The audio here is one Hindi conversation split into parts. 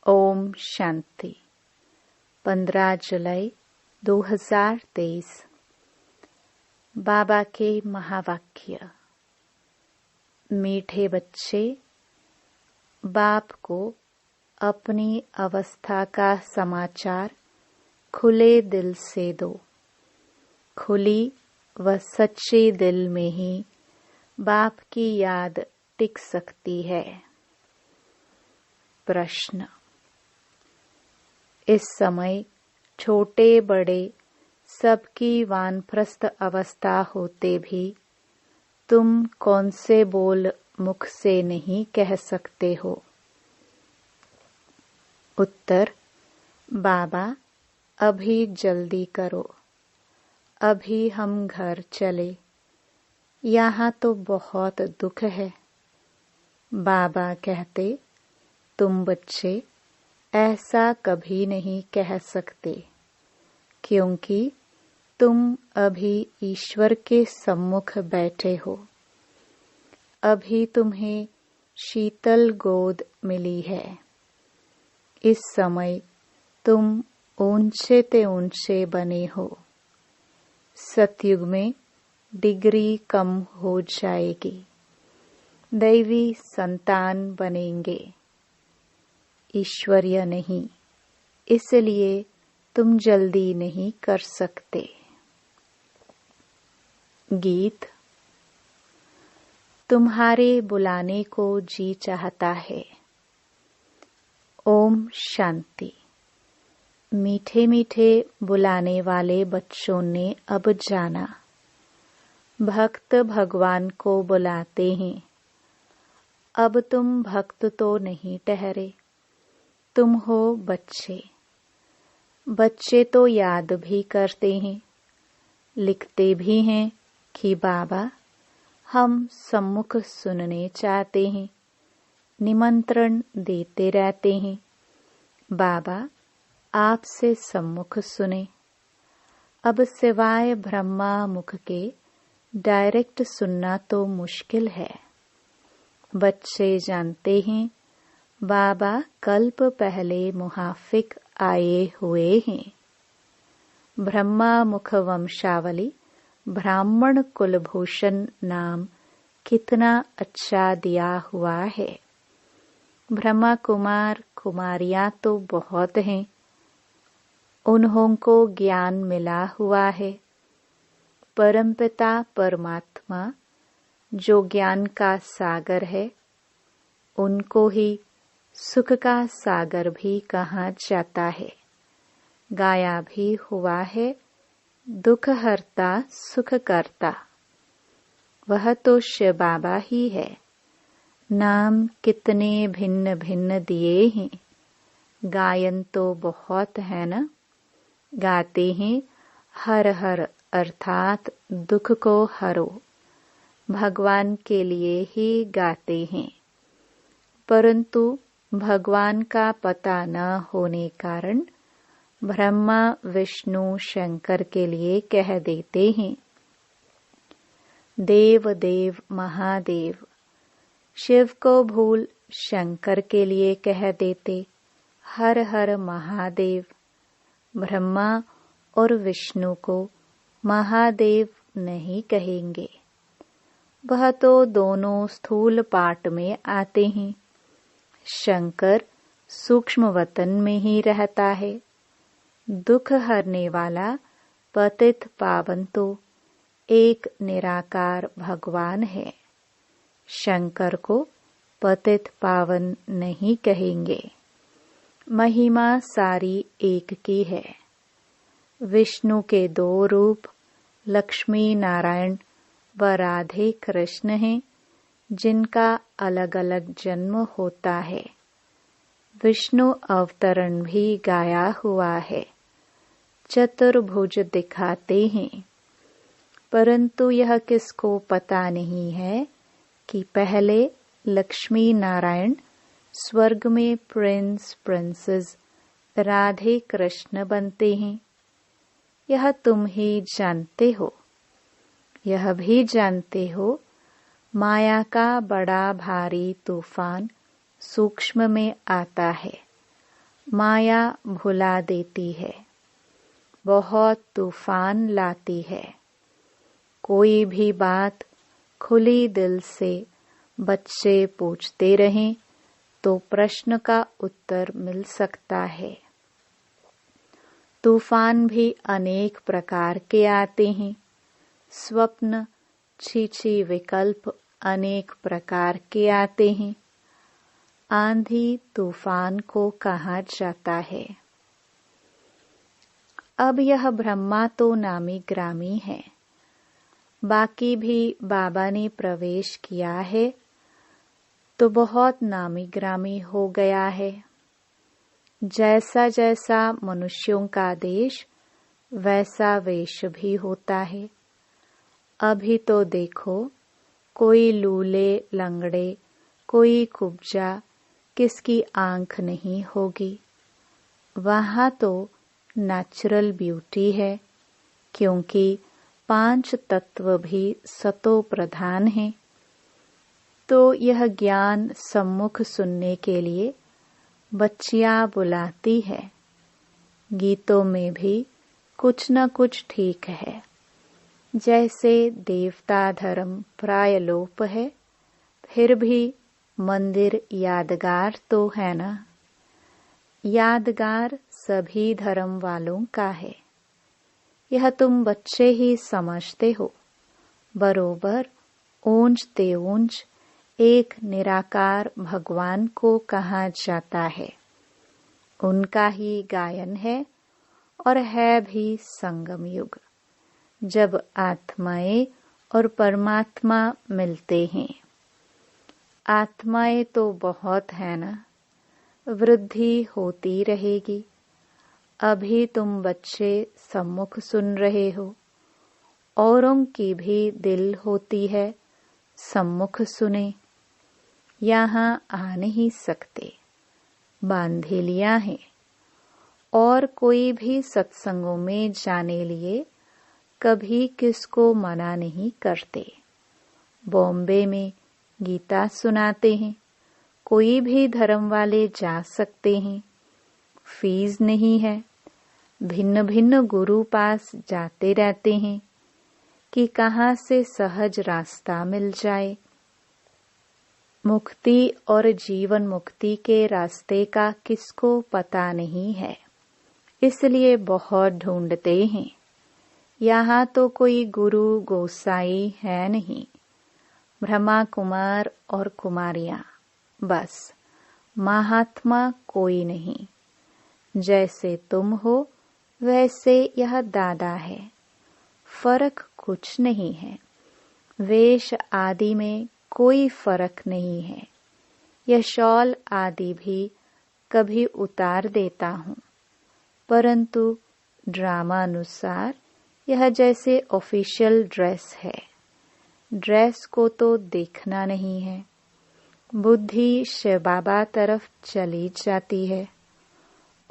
ओम शांति। 15 जुलाई 2023। बाबा के महावाक्य। मीठे बच्चे, बाप को अपनी अवस्था का समाचार खुले दिल से दो। खुली व सच्चे दिल में ही बाप की याद टिक सकती है। प्रश्न। इस समय छोटे बड़े सबकी वानप्रस्थ अवस्था होते भी तुम कौन से बोल मुख से नहीं कह सकते हो? उत्तर। बाबा, अभी जल्दी करो, अभी हम घर चले, यहाँ तो बहुत दुख है। बाबा कहते, तुम बच्चे ऐसा कभी नहीं कह सकते, क्योंकि तुम अभी ईश्वर के सम्मुख बैठे हो। अभी तुम्हें शीतल गोद मिली है। इस समय तुम ऊंचे ते ऊंचे बने हो। सतयुग में डिग्री कम हो जाएगी, दैवी संतान बनेंगे, ईश्वरीय नहीं। इसलिए तुम जल्दी नहीं कर सकते। गीत। तुम्हारे बुलाने को जी चाहता है। ओम शांति। मीठे मीठे बुलाने वाले बच्चों ने अब जाना, भक्त भगवान को बुलाते हैं। अब तुम भक्त तो नहीं ठहरे, तुम हो बच्चे। बच्चे तो याद भी करते हैं, लिखते भी हैं कि बाबा हम सम्मुख सुनने चाहते हैं, निमंत्रण देते रहते हैं। बाबा आपसे सम्मुख सुने। अब सिवाय ब्रह्मा मुख के डायरेक्ट सुनना तो मुश्किल है। बच्चे जानते हैं बाबा कल्प पहले मुहाफिक आए हुए हैं। ब्रह्मा मुख वंशावली ब्राह्मण कुलभूषण नाम कितना अच्छा दिया हुआ है। ब्रह्मा कुमार कुमारियां तो बहुत हैं, उन्हों को ज्ञान मिला हुआ है। परमपिता परमात्मा जो ज्ञान का सागर है, उनको ही सुख का सागर भी कहा जाता है। गाया भी हुआ है, दुख हरता सुख करता। वह तो शिव बाबा ही है। नाम कितने भिन्न भिन्न दिए हैं, गायन तो बहुत है न। गाते हैं हर हर अर्थात दुख को हरो, भगवान के लिए ही गाते हैं। परंतु भगवान का पता न होने कारण ब्रह्मा विष्णु शंकर के लिए कह देते हैं देव देव महादेव। शिव को भूल शंकर के लिए कह देते हर हर महादेव। ब्रह्मा और विष्णु को महादेव नहीं कहेंगे, वह तो दोनों स्थूल पाठ में आते हैं। शंकर सूक्ष्म वतन में ही रहता है। दुख हरने वाला पतित पावन तो एक निराकार भगवान है। शंकर को पतित पावन नहीं कहेंगे। महिमा सारी एक की है। विष्णु के 2 रूप लक्ष्मी नारायण व राधे कृष्ण हैं, जिनका अलग अलग जन्म होता है। विष्णु अवतरण भी गाया हुआ है, चतुर्भुज दिखाते हैं। परंतु यह किसको पता नहीं है कि पहले लक्ष्मी नारायण स्वर्ग में प्रिंस प्रिंसेस राधे कृष्ण बनते हैं। यह तुम ही जानते हो। यह भी जानते हो माया का बड़ा भारी तूफान सूक्ष्म में आता है माया भुला देती है, बहुत तूफान लाती है। कोई भी बात खुली दिल से बच्चे पूछते रहें तो प्रश्न का उत्तर मिल सकता है। तूफान भी अनेक प्रकार के आते हैं। स्वप्न, छीछी विकल्प अनेक प्रकार के आते हैं। आंधी तूफान को कहा जाता है। अब यह ब्रह्मा तो नामी ग्रामी है, बाकी भी बाबा ने प्रवेश किया है तो बहुत नामी ग्रामी हो गया है। जैसा जैसा मनुष्यों का देश वैसा वेश भी होता है। अभी तो देखो, कोई लूले लंगड़े, कोई कुब्जा, किसकी आंख नहीं होगी। वहाँ तो नेचुरल ब्यूटी है, क्योंकि 5 तत्व भी सतो प्रधान हैं। तो यह ज्ञान सम्मुख सुनने के लिए बच्चियां बुलाती है। गीतों में भी कुछ न कुछ ठीक है। जैसे देवता धर्म प्राय लोप है, फिर भी मंदिर यादगार तो है ना। यादगार सभी धर्म वालों का है। यह तुम बच्चे ही समझते हो। बरोबर ऊंच ते ऊंच एक निराकार भगवान को कहा जाता है। उनका ही गायन है और है भी संगम युग, जब आत्माएं और परमात्मा मिलते हैं। आत्माएं तो बहुत है ना, वृद्धि होती रहेगी। अभी तुम बच्चे सम्मुख सुन रहे हो, औरों की भी दिल होती है सम्मुख सुने। यहाँ आ नहीं सकते, बांधे लिया है। और कोई भी सत्संगों में जाने लिए कभी किसको मना नहीं करते। बॉम्बे में गीता सुनाते हैं, कोई भी धर्म वाले जा सकते हैं, फीस नहीं है। भिन्न भिन्न गुरु पास जाते रहते हैं कि कहाँ से सहज रास्ता मिल जाए। मुक्ति और जीवन मुक्ति के रास्ते का किसको पता नहीं है, इसलिए बहुत ढूंढते हैं। यहाँ तो कोई गुरु गोसाई है नहीं, ब्रह्मा कुमार और कुमारियाँ, बस महात्मा कोई नहीं। जैसे तुम हो वैसे यह दादा है, फर्क कुछ नहीं है। वेश आदि में कोई फर्क नहीं है। यह शॉल आदि भी कभी उतार देता हूँ, परंतु ड्रामानुसार यह जैसे ऑफिशियल ड्रेस है। ड्रेस को तो देखना नहीं है। बुद्धि शिव बाबा तरफ चली जाती है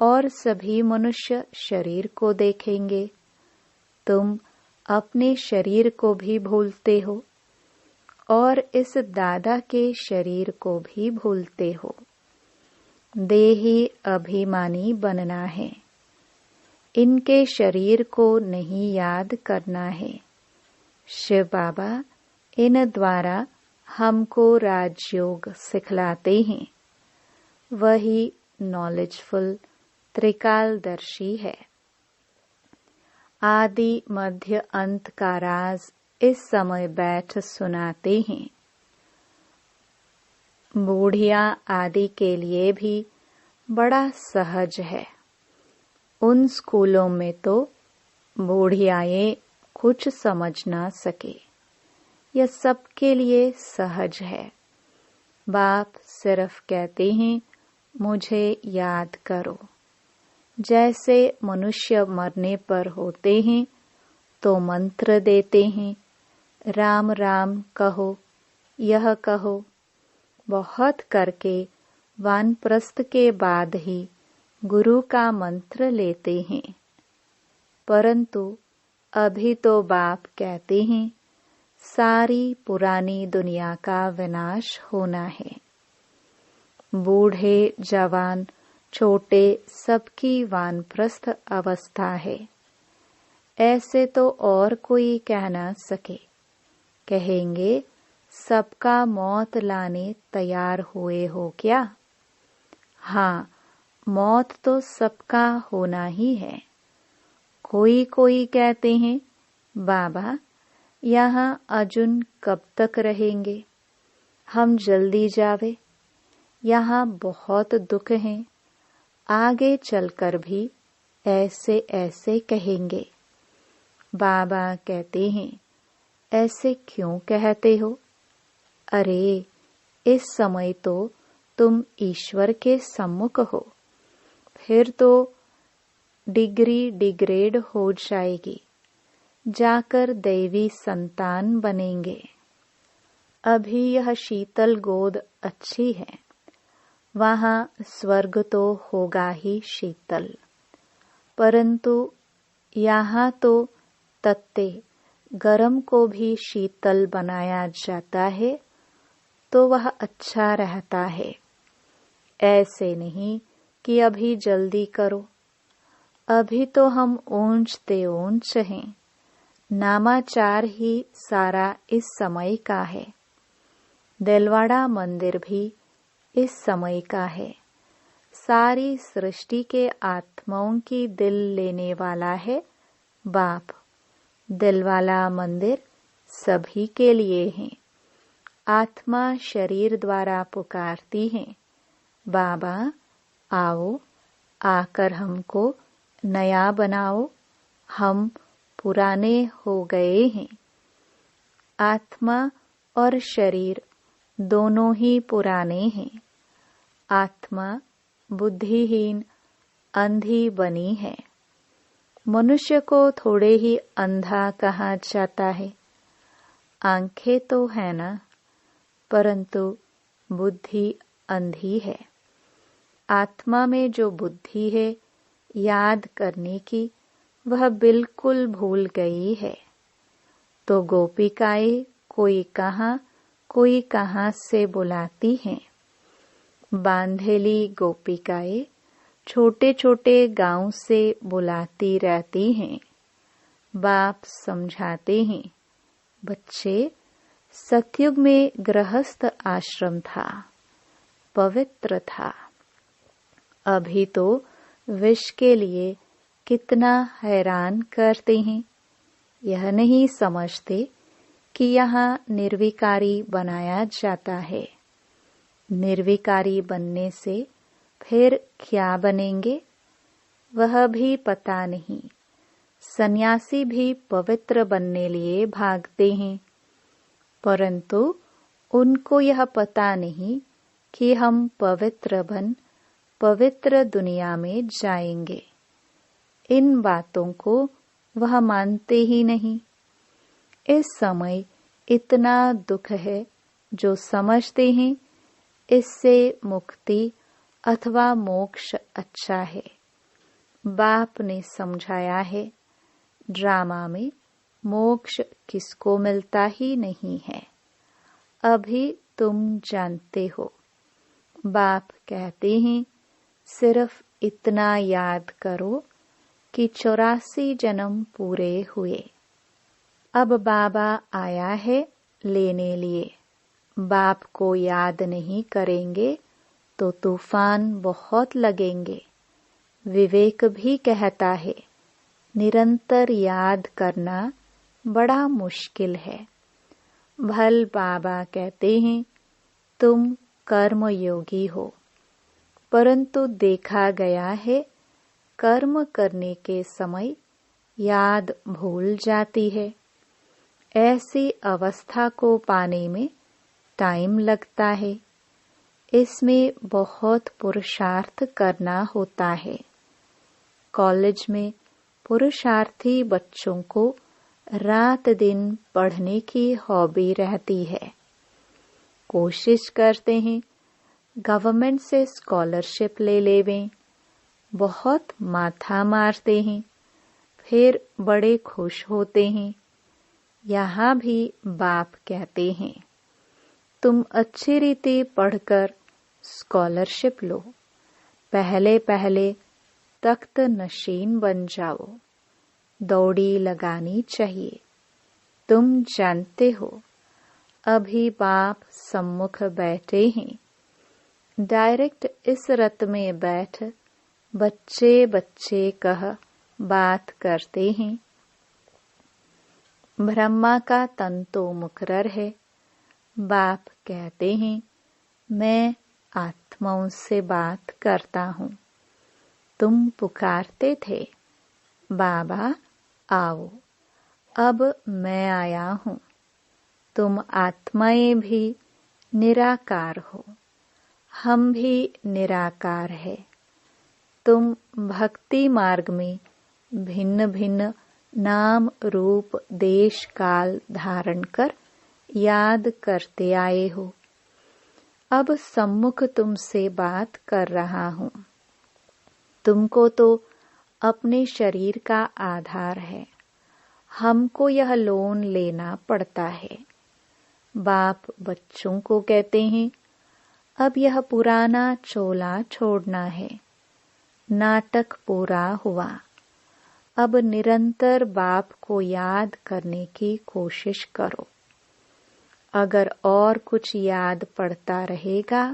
और सभी मनुष्य शरीर को देखेंगे। तुम अपने शरीर को भी भूलते हो और इस दादा के शरीर को भी भूलते हो। देही अभिमानी बनना है, इनके शरीर को नहीं याद करना है। शिव बाबा इन द्वारा हमको राजयोग सिखलाते हैं। वही नॉलेजफुल त्रिकालदर्शी है। आदि मध्य अंत का राज इस समय बैठ सुनाते हैं। बूढ़िया आदि के लिए भी बड़ा सहज है। उन स्कूलों में तो बूढ़ियाएं कुछ समझ ना सके। यह सबके लिए सहज है। बाप सिर्फ कहते हैं, मुझे याद करो। जैसे मनुष्य मरने पर होते हैं तो मंत्र देते हैं, राम राम कहो, यह कहो। बहुत करके वानप्रस्थ के बाद ही गुरु का मंत्र लेते हैं। परंतु अभी तो बाप कहते हैं, सारी पुरानी दुनिया का विनाश होना है। बूढ़े जवान छोटे सबकी वानप्रस्थ अवस्था है। ऐसे तो और कोई कह न सके। कहेंगे सबका मौत लाने तैयार हुए हो क्या? हाँ, मौत तो सबका होना ही है। कोई कोई कहते हैं, बाबा यहाँ अजुन कब तक रहेंगे? हम जल्दी जावे। यहाँ बहुत दुख हैं। आगे चलकर भी ऐसे ऐसे कहेंगे। बाबा कहते हैं, ऐसे क्यों कहते हो? अरे, इस समय तो तुम ईश्वर के सम्मुख हो। फिर तो डिग्री डिग्रेड हो जाएगी, जाकर दैवी संतान बनेंगे। अभी यह शीतल गोद अच्छी है, वहाँ स्वर्ग तो होगा ही शीतल, परंतु यहाँ तो तत्ते गरम को भी शीतल बनाया जाता है, तो वह अच्छा रहता है। ऐसे नहीं कि अभी जल्दी करो। अभी तो हम ऊंचते ऊंच हैं। नामाचार ही सारा इस समय का है। दिलवाड़ा मंदिर भी इस समय का है। सारी सृष्टि के आत्माओं की दिल लेने वाला है बाप। दिलवाला मंदिर सभी के लिए है। आत्मा शरीर द्वारा पुकारती है, बाबा आओ, आकर हमको नया बनाओ, हम पुराने हो गए हैं। आत्मा और शरीर दोनों ही पुराने हैं। आत्मा बुद्धिहीन अंधी बनी है। मनुष्य को थोड़े ही अंधा कहा जाता है। आंखें तो है ना, परंतु बुद्धि अंधी है। आत्मा में जो बुद्धि है याद करने की, वह बिल्कुल भूल गई है। तो गोपिकाएं कोई कहाँ से बुलाती हैं। बांधेली गोपिकाएं छोटे छोटे गांव से बुलाती रहती हैं। बाप समझाते हैं, बच्चे, सतयुग में गृहस्थ आश्रम था, पवित्र था। अभी तो विष के लिए कितना हैरान करते हैं। यह नहीं समझते कि यहाँ निर्विकारी बनाया जाता है। निर्विकारी बनने से फिर क्या बनेंगे, वह भी पता नहीं। सन्यासी भी पवित्र बनने लिए भागते हैं, परंतु उनको यह पता नहीं कि हम पवित्र बन पवित्र दुनिया में जाएंगे। इन बातों को वह मानते ही नहीं। इस समय इतना दुख है, जो समझते हैं इससे मुक्ति अथवा मोक्ष अच्छा है। बाप ने समझाया है, ड्रामा में मोक्ष किसको मिलता ही नहीं है। अभी तुम जानते हो। बाप कहते हैं, सिर्फ इतना याद करो कि 84 जन्म पूरे हुए। अब बाबा आया है लेने लिए। बाप को याद नहीं करेंगे तो तूफान बहुत लगेंगे। विवेक भी कहता है, निरंतर याद करना बड़ा मुश्किल है। भल बाबा कहते हैं, तुम कर्मयोगी हो, परंतु देखा गया है कर्म करने के समय याद भूल जाती है। ऐसी अवस्था को पाने में टाइम लगता है। इसमें बहुत पुरुषार्थ करना होता है। कॉलेज में पुरुषार्थी बच्चों को रात दिन पढ़ने की हॉबी रहती है। कोशिश करते हैं गवर्नमेंट से स्कॉलरशिप ले लेवें। बहुत माथा मारते हैं, फिर बड़े खुश होते हैं। यहाँ भी बाप कहते हैं, तुम अच्छी रीति पढ़कर स्कॉलरशिप लो, पहले पहले तख्त नशीन बन जाओ। दौड़ी लगानी चाहिए। तुम जानते हो, अभी बाप सम्मुख बैठे हैं। डायरेक्ट इस रथ में बैठ बच्चे बच्चे कह बात करते हैं। ब्रह्मा का तन तो मुकर्रर है। बाप कहते हैं, मैं आत्माओं से बात करता हूँ। तुम पुकारते थे, बाबा आओ, अब मैं आया हूँ। तुम आत्माएं भी निराकार हो, हम भी निराकार है। तुम भक्ति मार्ग में भिन्न भिन्न नाम रूप देश काल धारण कर याद करते आए हो। अब सम्मुख तुमसे बात कर रहा हूँ। तुमको तो अपने शरीर का आधार है, हमको यह लोन लेना पड़ता है। बाप बच्चों को कहते हैं, अब यह पुराना चोला छोड़ना है। नाटक पूरा हुआ। अब निरंतर बाप को याद करने की कोशिश करो। अगर और कुछ याद पड़ता रहेगा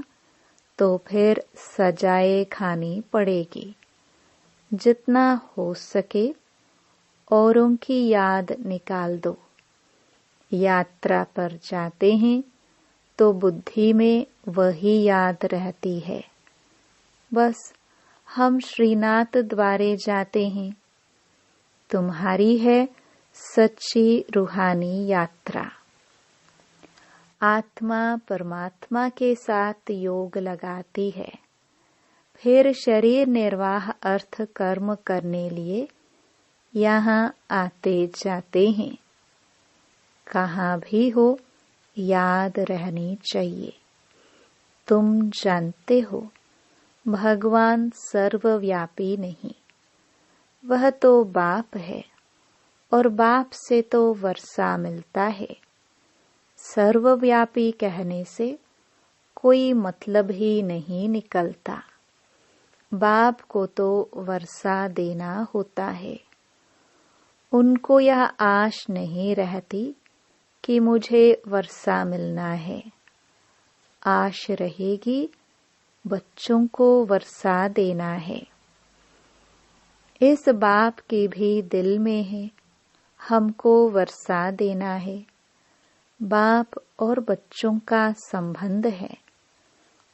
तो फिर सजाए खानी पड़ेगी। जितना हो सके औरों की याद निकाल दो। यात्रा पर जाते हैं तो बुद्धि में वही याद रहती है। बस हम श्रीनाथ द्वारे जाते हैं। तुम्हारी है सच्ची रूहानी यात्रा। आत्मा परमात्मा के साथ योग लगाती है। फिर शरीर निर्वाह अर्थ कर्म करने लिए यहाँ आते जाते हैं। कहाँ भी हो याद रहनी चाहिए। तुम जानते हो, भगवान सर्वव्यापी नहीं, वह तो बाप है और बाप से तो वर्षा मिलता है। सर्वव्यापी कहने से कोई मतलब ही नहीं निकलता। बाप को तो वर्षा देना होता है। उनको यह आश नहीं रहती कि मुझे वर्षा मिलना है। आश रहेगी बच्चों को वर्षा देना है। इस बाप के भी दिल में है, हमको वर्षा देना है। बाप और बच्चों का संबंध है।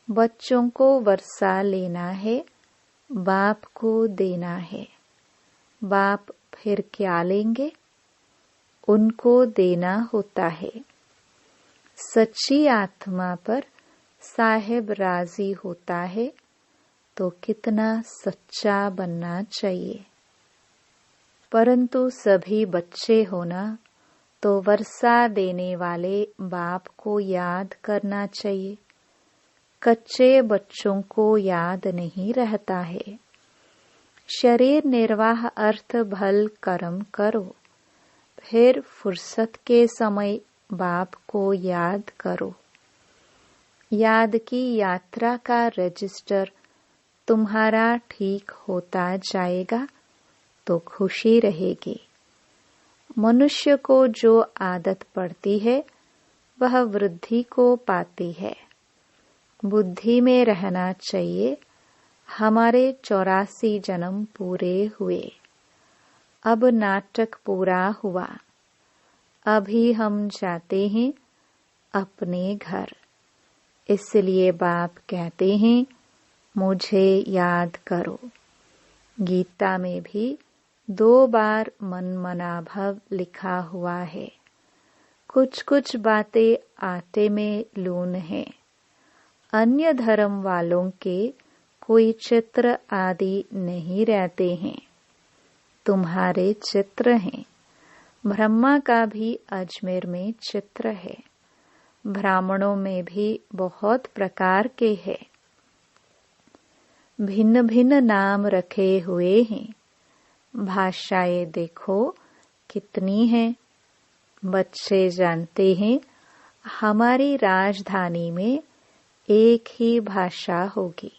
बच्चों को वर्षा लेना है, बाप को देना है। बाप फिर क्या लेंगे? उनको देना होता है। सच्ची आत्मा पर साहेब राजी होता है तो कितना सच्चा बनना चाहिए। परंतु सभी बच्चे होना तो वर्षा देने वाले बाप को याद करना चाहिए। कच्चे बच्चों को याद नहीं रहता है। शरीर निर्वाह अर्थ भल कर्म करो, फिर फुर्सत के समय बाप को याद करो। याद की यात्रा का रजिस्टर तुम्हारा ठीक होता जाएगा तो खुशी रहेगी। मनुष्य को जो आदत पड़ती है वह वृद्धि को पाती है। बुद्धि में रहना चाहिए, हमारे 84 जन्म पूरे हुए। अब नाटक पूरा हुआ। अभी हम जाते हैं अपने घर। इसलिए बाप कहते हैं, मुझे याद करो। गीता में भी 2 बार मन मना भव लिखा हुआ है। कुछ कुछ बातें आटे में लून है। अन्य धर्म वालों के कोई चित्र आदि नहीं रहते हैं। तुम्हारे चित्र हैं। ब्रह्मा का भी अजमेर में चित्र है। ब्राह्मणों में भी बहुत प्रकार के हैं। भिन्न भिन्न नाम रखे हुए हैं। भाषाएं देखो कितनी हैं। बच्चे जानते हैं, हमारी राजधानी में एक ही भाषा होगी।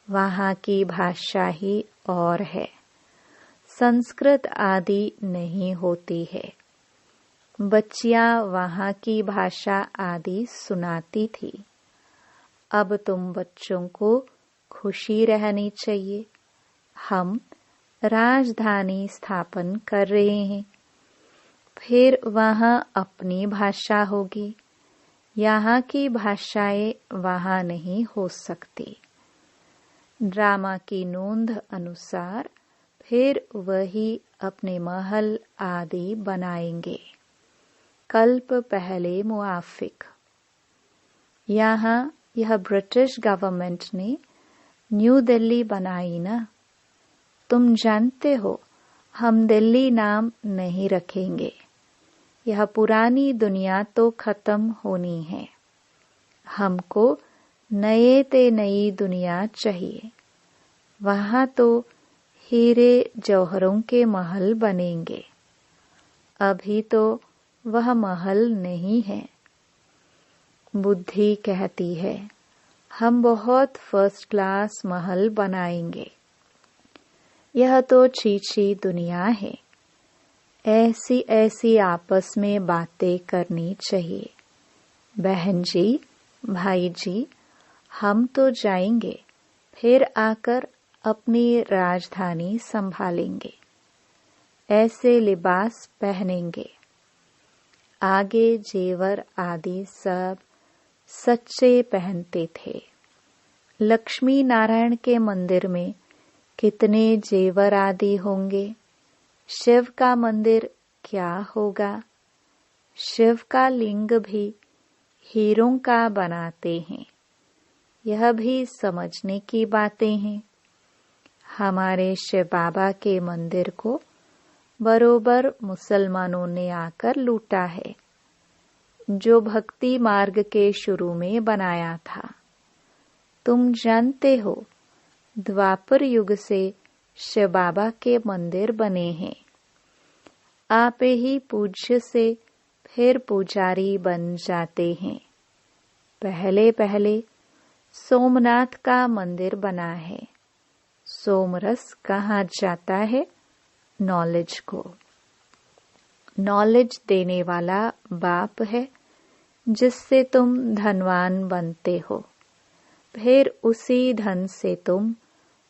वहाँ की भाषा ही और है, संस्कृत आदि नहीं होती है। बच्चियां वहाँ की भाषा आदि सुनाती थी। अब तुम बच्चों को खुशी रहनी चाहिए। हम राजधानी स्थापन कर रहे हैं, फिर वहाँ अपनी भाषा होगी। यहाँ की भाषाएं वहाँ नहीं हो सकती। ड्रामा की नोंद अनुसार फिर वही अपने महल आदि बनाएंगे, कल्प पहले मुआफिक। यहाँ यह ब्रिटिश गवर्नमेंट ने न्यू दिल्ली बनाई ना। तुम जानते हो हम दिल्ली नाम नहीं रखेंगे। यह पुरानी दुनिया तो खत्म होनी है। हमको नए ते नई दुनिया चाहिए। वहाँ तो हीरे जौहरों के महल बनेंगे। अभी तो वह महल नहीं है। बुद्धि कहती है हम बहुत फर्स्ट क्लास महल बनाएंगे। यह तो छीछी दुनिया है। ऐसी ऐसी आपस में बातें करनी चाहिए। बहन जी, भाई जी, हम तो जाएंगे, फिर आकर अपनी राजधानी संभालेंगे। ऐसे लिबास पहनेंगे। आगे जेवर आदि सब सच्चे पहनते थे। लक्ष्मी नारायण के मंदिर में कितने जेवर आदि होंगे। शिव का मंदिर क्या होगा। शिव का लिंग भी हीरों का बनाते हैं। यह भी समझने की बातें हैं। हमारे शिव बाबा के मंदिर को बरोबर मुसलमानों ने आकर लूटा है, जो भक्ति मार्ग के शुरू में बनाया था। तुम जानते हो द्वापर युग से शिव बाबा के मंदिर बने हैं। आप ही पूज्य से फिर पुजारी बन जाते हैं। पहले पहले सोमनाथ का मंदिर बना है। सोमरस कहाँ जाता है? नॉलेज को। नॉलेज देने वाला बाप है, जिससे तुम धनवान बनते हो। फिर उसी धन से तुम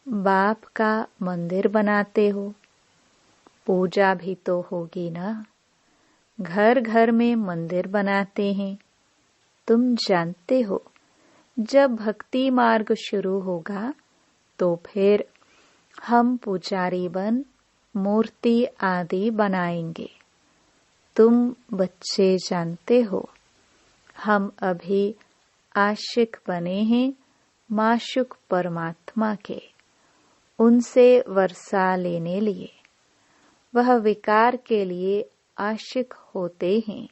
बाप का मंदिर बनाते हो। पूजा भी तो होगी ना। घर घर में मंदिर बनाते हैं। तुम जानते हो जब भक्ति मार्ग शुरू होगा तो फिर हम पुजारी बन मूर्ति आदि बनाएंगे। तुम बच्चे जानते हो हम अभी आशिक बने हैं माशुक परमात्मा के, उनसे वर्षा लेने लिए। वह विकार के लिए आशिक होते हैं।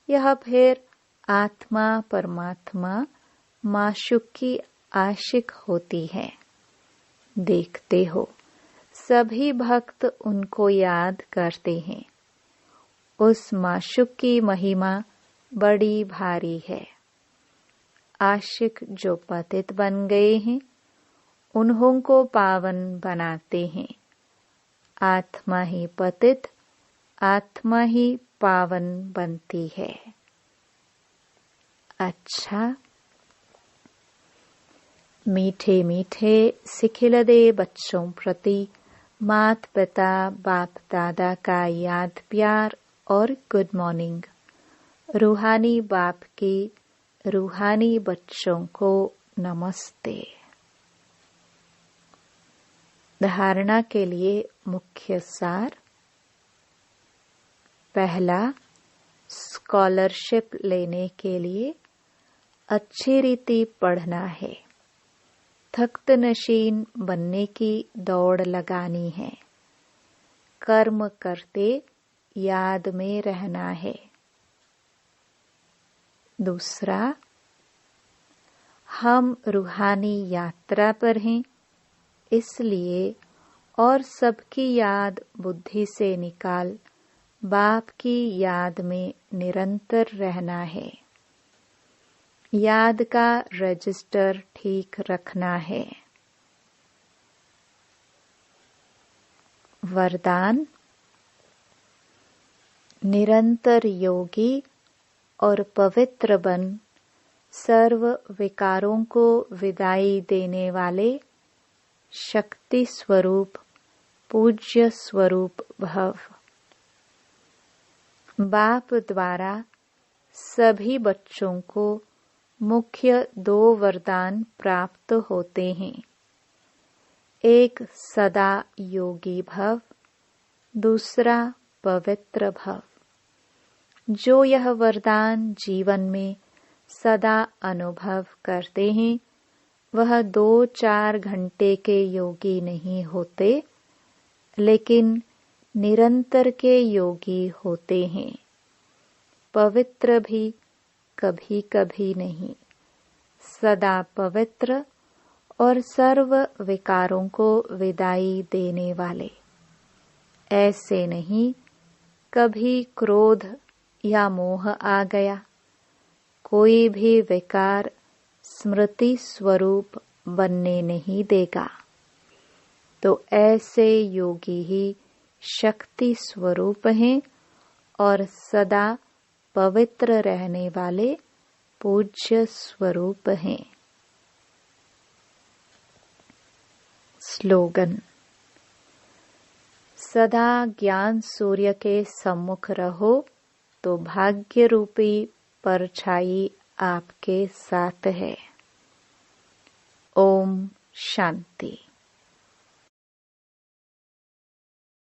यह फिर आत्मा परमात्मा माशुक की आशिक होती है। देखते हो सभी भक्त उनको याद करते हैं। उस माशुक की महिमा बड़ी भारी है। आशिक जो पतित बन गए हैं उन्हों को पावन बनाते हैं। आत्मा ही पतित, आत्मा ही पावन बनती है। अच्छा, मीठे मीठे सिखिलदे बच्चों प्रति मात पिता बाप दादा का याद प्यार और गुड मॉर्निंग। रूहानी बाप की रूहानी बच्चों को नमस्ते। धारणा के लिए मुख्य सार। पहला, स्कॉलरशिप लेने के लिए अच्छी रीति पढ़ना है। थक्त नशीन बनने की दौड़ लगानी है। कर्म करते याद में रहना है। दूसरा, हम रूहानी यात्रा पर हैं, इसलिए और सबकी याद बुद्धि से निकाल बाप की याद में निरंतर रहना है। याद का रजिस्टर ठीक रखना है। वरदान। निरंतर योगी और पवित्र बन सर्व विकारों को विदाई देने वाले शक्ति स्वरूप पूज्य स्वरूप भव। बाप द्वारा सभी बच्चों को मुख्य 2 वरदान प्राप्त होते हैं। एक सदा योगी भव, दूसरा पवित्र भव। जो यह वरदान जीवन में सदा अनुभव करते हैं वह 2-4 घंटे के योगी नहीं होते, लेकिन निरंतर के योगी होते हैं। पवित्र भी कभी कभी नहीं, सदा पवित्र और सर्व विकारों को विदाई देने वाले। ऐसे नहीं कभी क्रोध या मोह आ गया, कोई भी विकार स्मृति स्वरूप बनने नहीं देगा। तो ऐसे योगी ही शक्ति स्वरूप हैं और सदा पवित्र रहने वाले पूज्य स्वरूप हैं। स्लोगन। सदा ज्ञान सूर्य के सम्मुख रहो तो भाग्य रूपी परछाई आपके साथ है। ओम शांति।